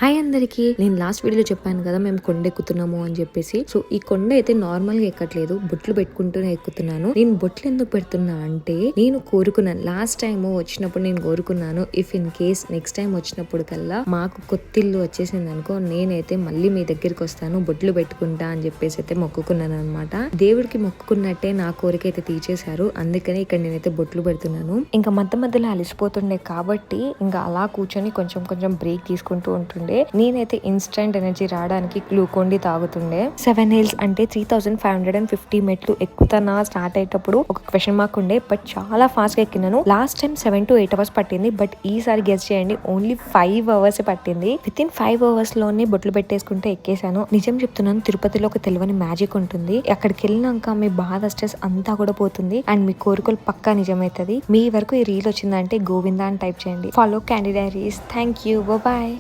Hi అందరికి, నేను last వీడియోలో చెప్పాను కదా మేము కొండ ఎక్కుతున్నాము అని చెప్పేసి. సో ఈ కొండ అయితే నార్మల్ గా ఎక్కట్లేదు, బొట్లు పెట్టుకుంటూనే ఎక్కుతున్నాను. నేను బొట్లు ఎందుకు పెడుతున్నా అంటే, నేను కోరుకున్నాను లాస్ట్ టైం వచ్చినప్పుడు, నేను కోరుకున్నాను if in case next time వచ్చినప్పుడు కల్లా మాకు కొత్తిల్లు వచ్చేసింది అనుకో, నేనైతే మళ్ళీ మీ దగ్గరికి వస్తాను, బొట్లు పెట్టుకుంటా అని చెప్పేసి అయితే మొక్కుకున్నాను అనమాట. దేవుడికి మొక్కుకున్నట్టే నా కోరిక అయితే తీర్చేశారు. అందుకని ఇక్కడ నేనైతే బొట్లు పెడుతున్నాను. ఇంకా మధ్య మధ్యలో అలసిపోతుండే కాబట్టి ఇంకా అలా కూర్చొని కొంచెం కొంచెం బ్రేక్ తీసుకుంటూ ఉంటుండే. నేనైతే ఇన్స్టెంట్ ఎనర్జీ రావడానికి గ్లూకోన్ డి తాగుతుండే. 7 hills అంటే 3550 మెట్లు ఎక్కుతానా స్టార్ట్ అయ్యేటప్పుడు ఒక క్వశ్చన్ మార్క్ ఉండే, బట్ చాలా ఫాస్ట్ గా ఎక్కినాను. లాస్ట్ టైం 7 to 8 hours పట్టింది, బట్ ఈసారి గెస్ చేయండి ఓన్లీ 5 hours పట్టింది. విత్ ఇన్ 5 hours లోనే బొట్లు పెట్టేసుకుంటే ఎక్కేసాను. నిజం చెప్తున్నాను, తిరుపతిలో ఒక తెలియని మ్యాజిక్ ఉంటుంది. అక్కడికి వెళ్ళినాక మీ బాధ స్ట్రెస్ అంతా కూడా పోతుంది అండ్ మీ కోరికలు పక్కా నిజమైతుంది. మీ వరకు ఈ రీల్ వచ్చిందంటే గోవిందా అని టైప్ చేయండి. Follow Candy Diaries. Thank you, bye.